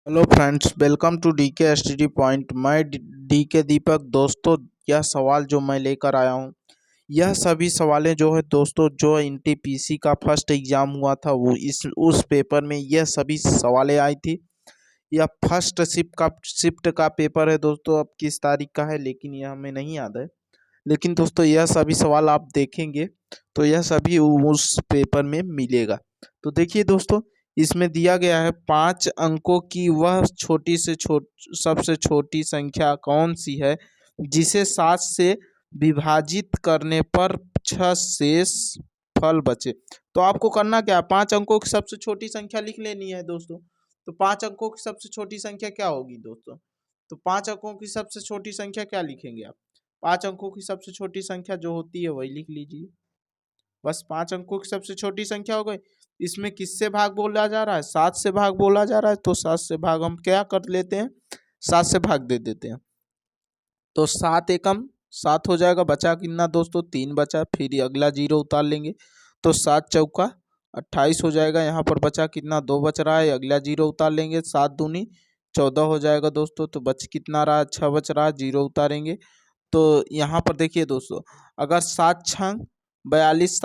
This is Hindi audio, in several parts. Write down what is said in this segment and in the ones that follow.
Hello friends, welcome to D K S T D point. मैं डी के दीपक। दोस्तों, यह सवाल जो मैं लेकर आया हूँ, यह सभी सवालें जो है दोस्तों, जो एनटीपीसी का फर्स्ट एग्जाम हुआ था वो इस उस पेपर में यह सभी सवालें आई थी। यह फर्स्ट शिफ्ट का पेपर है दोस्तों। अब किस तारीख का है लेकिन यह हमें नहीं याद है। लेकिन दोस्तों, यह सभी सवाल आप देखेंगे तो यह सभी उस पेपर में मिलेगा। तो देखिए दोस्तों, इसमें दिया गया है 5 अंकों की वह सबसे छोटी संख्या कौन सी है जिसे 7 से विभाजित करने पर 6 शेष फल बचे। तो आपको करना क्या है, 5 अंकों की सबसे छोटी संख्या लिख लेनी है दोस्तों। तो 5 अंकों की सबसे छोटी संख्या क्या होगी दोस्तों? तो 5 अंकों की सबसे छोटी संख्या क्या लिखेंगे आप? 5 अंकों की सबसे छोटी संख्या जो होती है वही लिख लीजिए। बस 5 अंकों की सबसे छोटी संख्या हो गई। इसमें किससे भाग बोला जा रहा है? 7 से भाग बोला जा रहा है। तो 7 से भाग हम क्या कर लेते हैं? 7 से भाग दे देते हैं। तो 7 एकम 7 हो जाएगा। बचा कितना दोस्तों? 3 बचा। फिर अगला जीरो उतार लेंगे तो 7 चौका 28 हो जाएगा। यहाँ पर बचा कितना? 2 बच रहा है। अगला जीरो उतार लेंगे। 7 दूनी 14 हो जाएगा दोस्तों। तो बच कितना रहा? 6 बच रहा है। जीरो उतारेंगे तो यहाँ पर देखिए दोस्तों, अगर 7 6 42,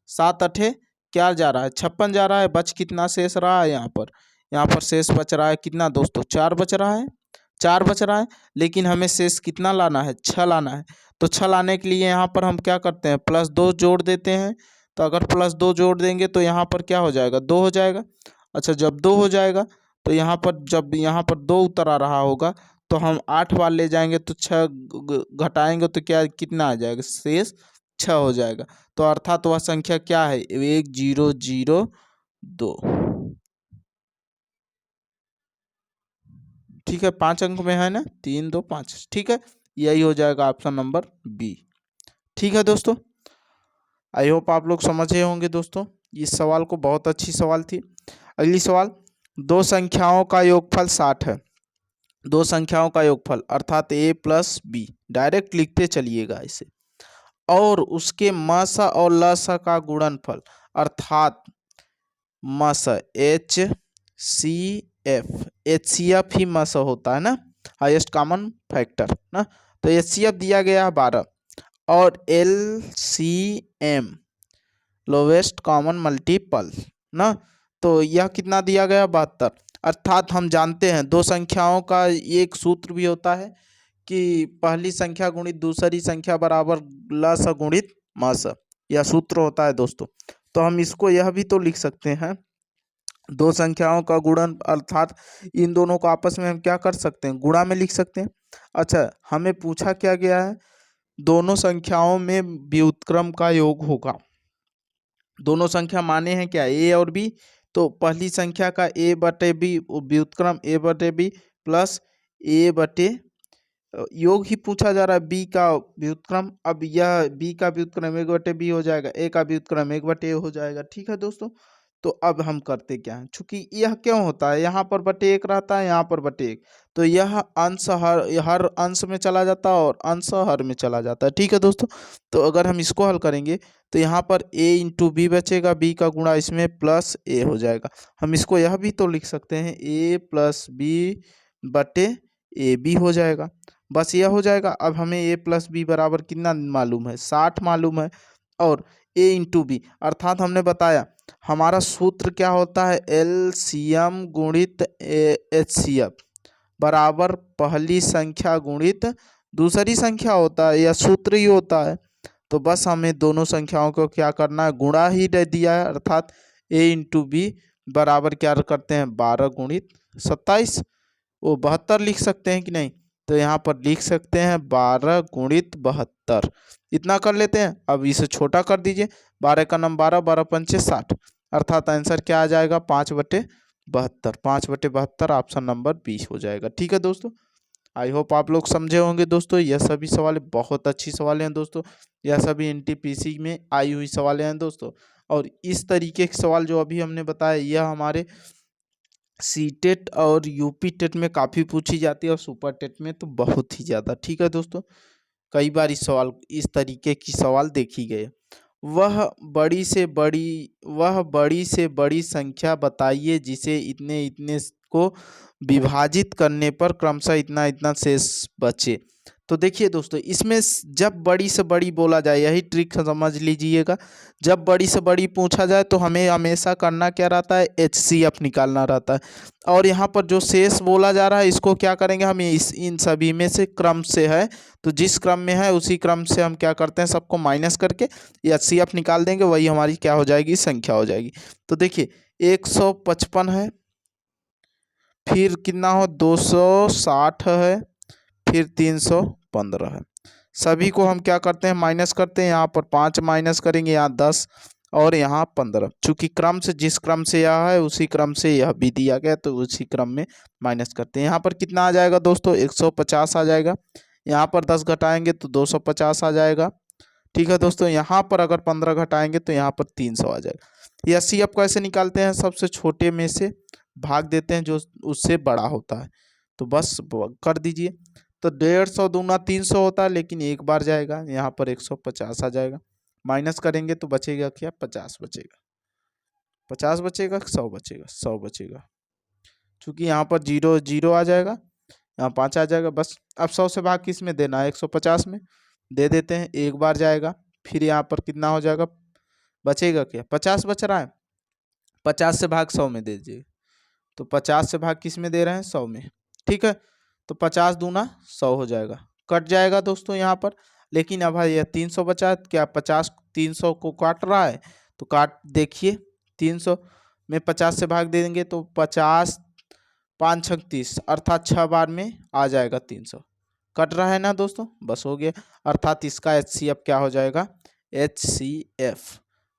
7 अठे क्या जा रहा है? 56 जा रहा है। बच कितना शेष रहा है? यहाँ पर शेष बच रहा है कितना दोस्तों? 4 बच रहा है। 4 बच रहा है। लेकिन हमें शेष कितना लाना है? 6 लाना है। तो 6 लाने के लिए यहाँ पर हम क्या करते हैं? +2 जोड़ देते हैं। तो अगर +2 जोड़ देंगे तो यहाँ पर क्या हो जाएगा? 2 हो जाएगा। अच्छा, जब 2 हो जाएगा तो जब यहाँ पर 2 उतर आ रहा होगा तो हम 8 बार ले जाएंगे तो 6 घटाएंगे तो क्या कितना आ जाएगा? शेष 6 हो जाएगा। तो अर्थात वह संख्या क्या है? 1002। ठीक है, 5 अंक में है ना, 3 2 5। ठीक है, यही हो जाएगा ऑप्शन नंबर बी। ठीक है दोस्तों, आई होप आप लोग समझे होंगे दोस्तों इस सवाल को। बहुत अच्छी सवाल थी। अगली सवाल, दो संख्याओं का योगफल 60 है। दो संख्याओं का योगफल अर्थात a + b, डायरेक्ट लिखते चलिएगा इसे, और उसके मस और लस का गुणनफल अर्थात मस HCF ही मस होता है ना, हाईएस्ट कॉमन फैक्टर ना। तो HCF दिया गया है 12 और LCM लोवेस्ट कॉमन मल्टीपल ना, तो यह कितना दिया गया? 72। अर्थात हम जानते हैं दो संख्याओं का एक सूत्र भी होता है कि पहली संख्या गुणित दूसरी संख्या बराबर लस गुणित मस। यह सूत्र होता है दोस्तों। तो हम इसको यह भी तो लिख सकते हैं, दो संख्याओं का गुणन अर्थात इन दोनों को आपस में हम क्या कर सकते हैं? गुणा में लिख सकते हैं। अच्छा, हमें पूछा क्या गया है? दोनों संख्याओं में व्युत्क्रम का योग होगा। दोनों संख्या माने हैं क्या? ए और बी। तो पहली संख्या का a/b व्युत्क्रम a/b प्लस a/, योग ही पूछा जा रहा है बी का व्युत्क्रम। अब यह बी का व्युत्क्रम 1/b हो जाएगा, ए का व्युत्क्रम 1/a हो जाएगा। ठीक है दोस्तों, तो अब हम करते क्या हैं, चूंकि यह क्यों होता है, यहाँ पर /1 रहता है, यहाँ पर /1, तो यह अंश हर अंश में चला जाता है और अंश हर में चला जाता है। ठीक है दोस्तों, तो अगर हम इसको हल करेंगे तो यहाँ पर a × b बचेगा, b का गुणा इसमें प्लस a हो जाएगा। हम इसको यह भी तो लिख सकते हैं, a + b/ab हो जाएगा। बस यह हो जाएगा। अब हमें a + b बराबर कितना मालूम है? 60 मालूम है। और a × b अर्थात हमने बताया हमारा सूत्र क्या होता है? LCM गुणित HCF बराबर पहली संख्या गुणित दूसरी संख्या होता है। यह सूत्र ही होता है। तो बस हमें दोनों संख्याओं को क्या करना है? गुणा ही दे दिया है। अर्थात a × b बराबर क्या करते हैं? 12 गुणित 27, वो 72 लिख सकते हैं कि नहीं? तो यहाँ पर लिख सकते हैं 12 गुणित 72, इतना कर लेते हैं। अब इसे छोटा कर दीजिए, 12 का नाम 12, 12 पंचे 60, अर्थात आंसर क्या आ जाएगा? 5/72। 5/72 ऑप्शन नंबर 20 हो जाएगा। ठीक है दोस्तों, आई होप आप लोग समझे होंगे दोस्तों। यह सभी सवाल बहुत अच्छी सवालें हैं दोस्तों। यह सभी एनटीपीसी में आई हुई सवालें हैं दोस्तों। और इस तरीके के सवाल जो अभी हमने बताया यह हमारे सीटेट और यूपी टेट में काफ़ी पूछी जाती है और सुपर टेट में तो बहुत ही ज़्यादा। ठीक है दोस्तों, कई बार इस तरीके की सवाल देखी गए। वह बड़ी से बड़ी संख्या बताइए जिसे इतने इतने को विभाजित करने पर क्रमशः इतना इतना शेष बचे। तो देखिए दोस्तों, इसमें जब बड़ी से बड़ी बोला जाए, यही ट्रिक समझ लीजिएगा, जब बड़ी से बड़ी पूछा जाए तो हमें हमेशा करना क्या रहता है, HCF निकालना रहता है। और यहाँ पर जो शेष बोला जा रहा है इसको क्या करेंगे, हम इन सभी में से क्रम से है, तो जिस क्रम में है उसी क्रम से हम क्या करते हैं, सबको माइनस करके HCF निकाल देंगे, वही हमारी क्या हो जाएगी, संख्या हो जाएगी। तो देखिए 155 है, फिर कितना हो 260 है, फिर 315 है। सभी को हम क्या करते हैं, माइनस करते हैं। यहाँ पर 5 माइनस करेंगे, यहाँ 10 और यहाँ 15। चूंकि क्रम से, जिस क्रम से यह है उसी क्रम से यह भी दिया गया, तो उसी क्रम में माइनस करते हैं। यहाँ पर कितना आ जाएगा दोस्तों, 150 आ जाएगा। यहाँ पर 10 घटाएंगे तो 250 आ जाएगा। ठीक है दोस्तों, यहाँ पर अगर 15 घटाएंगे तो यहाँ पर 300 आ जाएगा। HCF कैसे निकालते हैं, सबसे छोटे में से भाग देते हैं जो उससे बड़ा होता है, तो बस कर दीजिए। तो 150 दूना 300 होता है, लेकिन एक बार जाएगा, यहाँ पर 150 आ जाएगा। माइनस करेंगे तो बचेगा क्या, 50 बचेगा। 50 बचेगा, 100 बचेगा, 100 बचेगा। चूंकि यहाँ पर 0 0 आ जाएगा, यहाँ 5 आ जाएगा। बस अब 100 से भाग किस में देना है, 150 में दे देते हैं, एक बार जाएगा। फिर यहाँ पर कितना हो जाएगा, बचेगा क्या, 50 बच रहा है, 50 से भाग 100 में दे दीजिए। तो 50 से भाग किस में दे रहे हैं, 100 में। ठीक है, तो 50 दूना 100 हो जाएगा, कट जाएगा दोस्तों यहाँ पर। लेकिन अब यह 300 बचा है, क्या 50 300 को काट रहा है, तो काट देखिए 300 में 50 से भाग दे देंगे तो 50 5 6 30, अर्थात 6 बार में आ जाएगा 300। कट रहा है ना दोस्तों, बस हो गया। अर्थात इसका HCF क्या हो जाएगा, HCF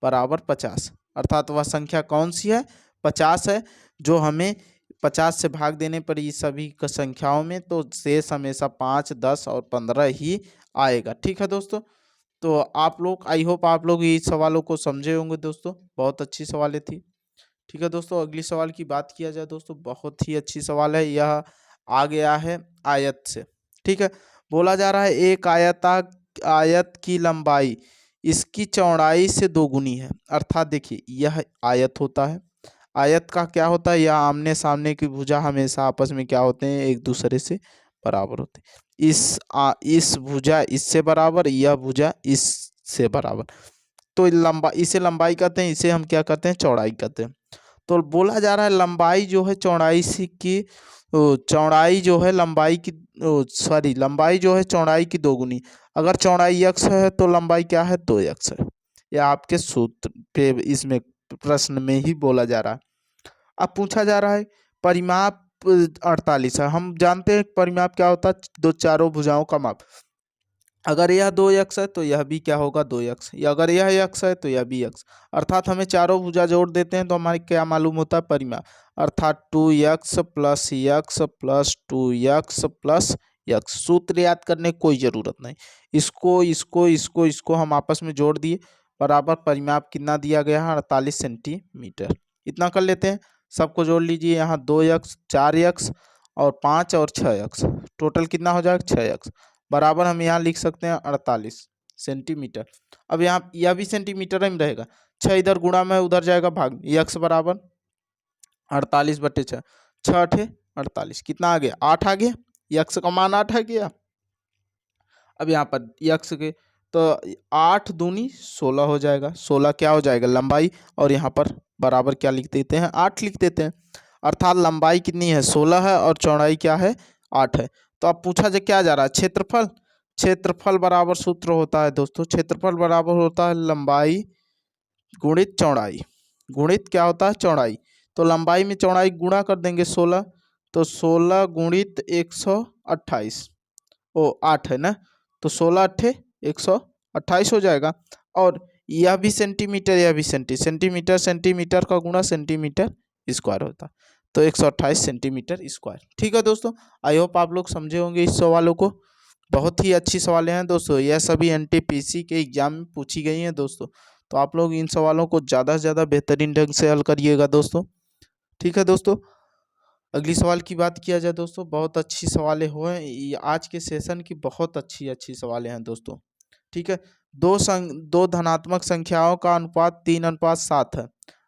बराबर 50। अर्थात वह संख्या कौन सी है, 50 है, जो हमें 50 से भाग देने पर ये सभी संख्याओं में तो शेष हमेशा 5 10 और 15 ही आएगा। ठीक है दोस्तों, तो आप लोग, आई होप आप लोग ये सवालों को समझे होंगे दोस्तों, बहुत अच्छी सवालें थी। ठीक है दोस्तों, अगली सवाल की बात किया जाए दोस्तों, बहुत ही अच्छी सवाल है। यह आ गया है आयत से। ठीक है, बोला जा रहा है एक आयत की लंबाई इसकी चौड़ाई से दोगुनी है। अर्थात देखिए, यह आयत होता है, आयत का क्या होता है, यह आमने सामने की भुजा हमेशा आपस में क्या होते हैं, एक दूसरे से बराबर होते हैं। इस भुजा इससे बराबर, यह भुजा इससे बराबर, तो इसे लंबाई कहते हैं, इसे हम क्या कहते हैं, चौड़ाई कहते हैं। तो बोला जा रहा है लंबाई जो है चौड़ाई से की, चौड़ाई जो है लंबाई की, लंबाई जो है चौड़ाई की दोगुनी। अगर चौड़ाई x है तो लंबाई क्या है, 2x है। यह आपके सूत्र पे इसमें प्रश्न में ही बोला जा रहा है। अब पूछा जा रहा है परिमाप 48 है। हम जानते हैं परिमाप क्या होता है, दो चारों भुजाओं का माप। अगर यह 2x है तो यह भी क्या होगा, 2x। या अगर यह x है तो यह भी x। अर्थात हमें चारों भुजा जोड़ देते हैं तो हमारे क्या मालूम होता है, परिमाप। अर्थात 2x plus x plus 2x plus x। सूत्र याद करने की कोई ज़रूरत नहीं, इसको हम आपस में जोड़ दिए, बराबर परिमाप कितना दिया गया है, 48 सेंटीमीटर। इतना कर लेते हैं, सबको जोड़ लीजिए। यहाँ 2x 4x और 5 और 6x, टोटल कितना हो जाएगा, 6x। बराबर हम यहाँ लिख सकते हैं 48 सेंटीमीटर। अब यहाँ यह भी सेंटीमीटर में रहेगा, 6 इधर गुणा में उधर जाएगा भाग, x बराबर 48/6, 6 48, कितना आ गया, 8 आ गया, x का मान 8 आ गया। अब यहाँ पर x के तो 8 दूनी 16 हो जाएगा, 16 क्या हो जाएगा, लंबाई, और यहाँ पर बराबर क्या लिख देते हैं, 8 लिख देते हैं। अर्थात लंबाई कितनी है, 16 है, और चौड़ाई क्या है, 8 है। तो अब पूछा जा क्या जा रहा है, क्षेत्रफल। क्षेत्रफल बराबर सूत्र होता है दोस्तों, क्षेत्रफल बराबर होता है लंबाई गुणित चौड़ाई, गुणित क्या होता है, चौड़ाई। तो लंबाई में चौड़ाई गुणा कर देंगे 16, तो 16 गुणित 128, ओ 8 है ना, तो 16 8 128 हो जाएगा। और यह भी सेंटीमीटर, यह भी सेंटीमीटर, सेंटीमीटर का गुणा सेंटीमीटर स्क्वायर होता है, तो 128 सेंटीमीटर स्क्वायर। ठीक है दोस्तों, आई होप आप लोग समझे होंगे इस सवालों को। बहुत ही अच्छी सवालें हैं दोस्तों, यह सभी NTPC के एग्जाम में पूछी गई हैं दोस्तों। तो आप लोग इन सवालों को ज़्यादा से ज़्यादा बेहतरीन ढंग से हल करिएगा दोस्तों। ठीक है दोस्तों, अगली सवाल की बात किया जाए दोस्तों, बहुत अच्छी सवालें हुए आज के सेशन की, बहुत अच्छी सवालें हैं दोस्तों। ठीक है, दो धनात्मक संख्याओं का अनुपात 3:7 है।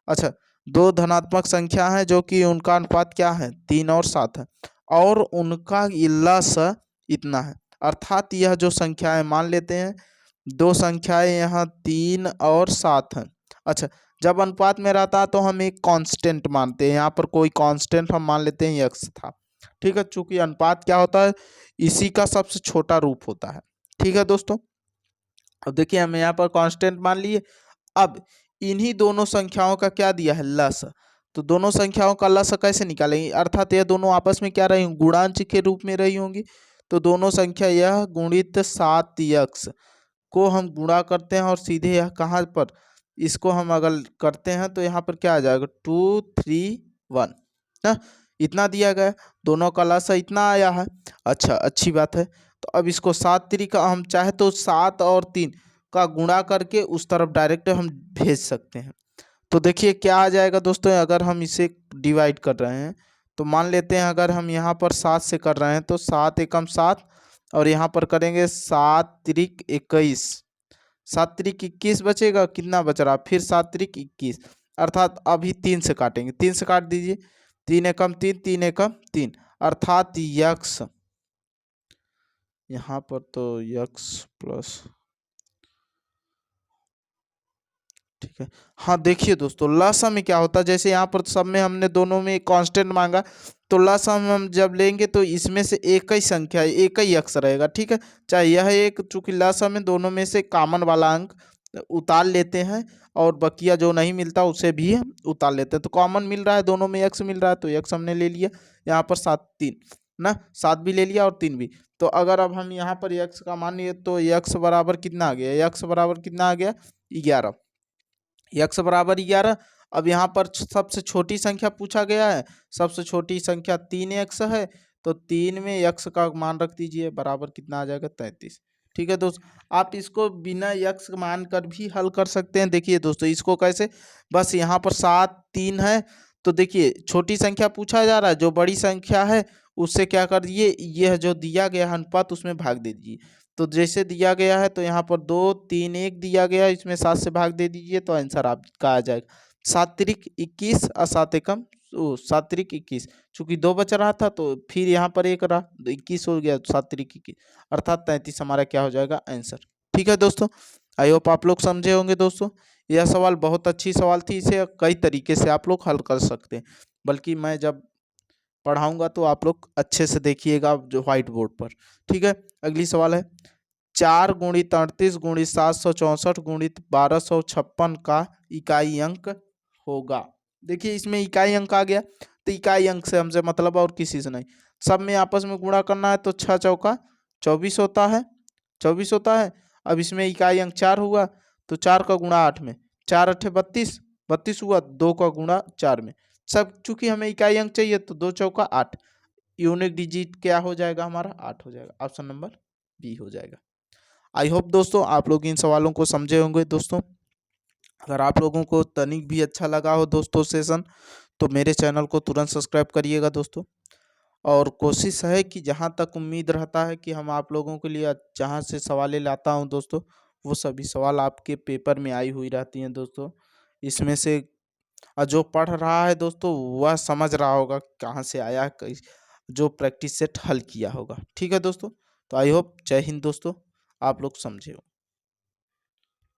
अच्छा, दो धनात्मक संख्या है जो कि उनका अनुपात क्या है 3 और 7 है, और उनका लस इतना है। अर्थात यह जो संख्या है, मान लेते हैं दो संख्याएं यहाँ 3 और 7 है। अच्छा, जब अनुपात में रहता है तो हम एक कांस्टेंट मानते हैं, यहाँ पर कोई कांस्टेंट हम मान लेते हैं x था। ठीक है, चूंकि अनुपात क्या होता है, इसी का सबसे छोटा रूप होता है। ठीक है दोस्तों, अब देखिए हम यहाँ पर कांस्टेंट मान लिए। अब इन्हीं दोनों संख्याओं का क्या दिया है, लस। तो दोनों संख्याओं का लस कैसे निकालेंगे, अर्थात यह दोनों आपस में क्या रही होंगी, गुणांश के रूप में रही होंगी। तो दोनों संख्या यह गुणित 7x को हम गुणा करते हैं और सीधे यह कहाँ पर, इसको हम अगर करते हैं तो यहाँ पर क्या आ जाएगा 2 3 1 ना, इतना दिया गया, दोनों का लसा इतना आया है। अच्छा, अच्छी बात है। तो अब इसको 7 तरीका हम चाहे तो 7 और 3 का गुणा करके उस तरफ डायरेक्ट हम भेज सकते हैं। तो देखिए क्या आ जाएगा दोस्तों, अगर हम इसे डिवाइड कर रहे हैं तो मान लेते हैं अगर हम यहाँ पर 7 से कर रहे हैं तो 7 एकम 7, और यहाँ पर करेंगे 7 त्रिक 21, 7 त्रिक 21 बचेगा, कितना बच रहा, फिर 7 त्रिक 21, अर्थात अभी 3 से काटेंगे, 3 से काट दीजिए, 3 एकम 3, 3 एकम 3, अर्थात यक्स, यहाँ पर तो यक्स प्लस, ठीक है। हाँ देखिए दोस्तों, लसा में क्या होता है, जैसे यहाँ पर सब में हमने दोनों में कांस्टेंट मांगा, तो लसा में हम जब लेंगे तो इसमें से एक ही संख्या, एक ही अक्स रहेगा। ठीक है, चाहे यह एक, चूंकि लसा में दोनों में से कॉमन वाला अंक उतार लेते हैं, और बकिया जो नहीं मिलता उसे भी हम उतार लेते हैं। तो कॉमन मिल रहा है, दोनों में एक्स मिल रहा है, तो एक्स हमने ले लिया। यहाँ पर 7 3 ना, 7 भी ले लिया और 3 भी। तो अगर अब हम यहाँ पर एक्स का मान लिए तो एक्स बराबर कितना आ गया, एक्स बराबर कितना आ गया 11, यक्स बराबर 11। अब यहाँ पर सबसे छोटी संख्या पूछा गया है, सबसे छोटी संख्या 3x है, तो 3 में यक्स का मान रख दीजिए, बराबर कितना आ जाएगा 33। ठीक है दोस्त, आप इसको बिना यक्स मान कर भी हल कर सकते हैं। देखिए दोस्तों, इसको कैसे, बस यहाँ पर 7 3 है, तो देखिए छोटी संख्या पूछा जा रहा है, जो बड़ी संख्या है उससे क्या कर दिए, यह जो दिया गया है अनुपात उसमें भाग दे दीजिए। तो जैसे दिया गया है तो यहाँ पर 2 3 1 दिया गया है, इसमें 7 से भाग दे दीजिए, तो आंसर आपका आ जाएगा 7 त्रिक 21 और 7 एकम 7 त्रिक 21, चूंकि 2 बच रहा था तो फिर यहाँ पर 1 रहा, तो 21 हो गया, 7 त्रिक 21, अर्थात 33 हमारा क्या हो जाएगा आंसर। ठीक है दोस्तों, आई होप आप लोग समझे होंगे दोस्तों। यह सवाल बहुत अच्छी सवाल थी, इसे कई तरीके से आप लोग हल कर सकते हैं, बल्कि मैं जब पढ़ाऊंगा तो आप लोग अच्छे से देखिएगा जो व्हाइट बोर्ड पर। ठीक है, अगली सवाल है, 4 गुणित 38 गुणित 764 गुणित 1256 का इकाई अंक होगा। देखिए इसमें इकाई अंक आ गया, तो इकाई अंक से हमसे मतलब और किसी से नहीं, सब में आपस में गुणा करना है, तो 6 चौका 24 होता है, 24 होता है। अब इसमें इकाई अंक 4 हुआ, तो 4 का गुणा 8 में, 4 अठे 32, 32 हुआ, 2 का गुणा 4 में, सब चूंकि हमें इकाई अंक चाहिए तो 2 चौका 8, यूनिक डिजिट क्या हो जाएगा हमारा 8 हो जाएगा, ऑप्शन नंबर बी हो जाएगा। आई होप दोस्तों आप लोग इन सवालों को समझे होंगे दोस्तों। अगर आप लोगों को तनिक भी अच्छा लगा हो दोस्तों सेशन, तो मेरे चैनल को तुरंत सब्सक्राइब करिएगा दोस्तों। और कोशिश है कि जहाँ तक उम्मीद रहता है कि हम आप लोगों के लिए जहाँ से सवालें लाता हूँ दोस्तों, वो सभी सवाल आपके पेपर में आई हुई रहती हैं दोस्तों। इसमें से जो पढ़ रहा है दोस्तों वह समझ रहा होगा कहाँ से आया, जो प्रैक्टिस सेट हल किया होगा। ठीक है दोस्तों, तो आई होप, जय हिंद दोस्तों, आप लोग समझे हो।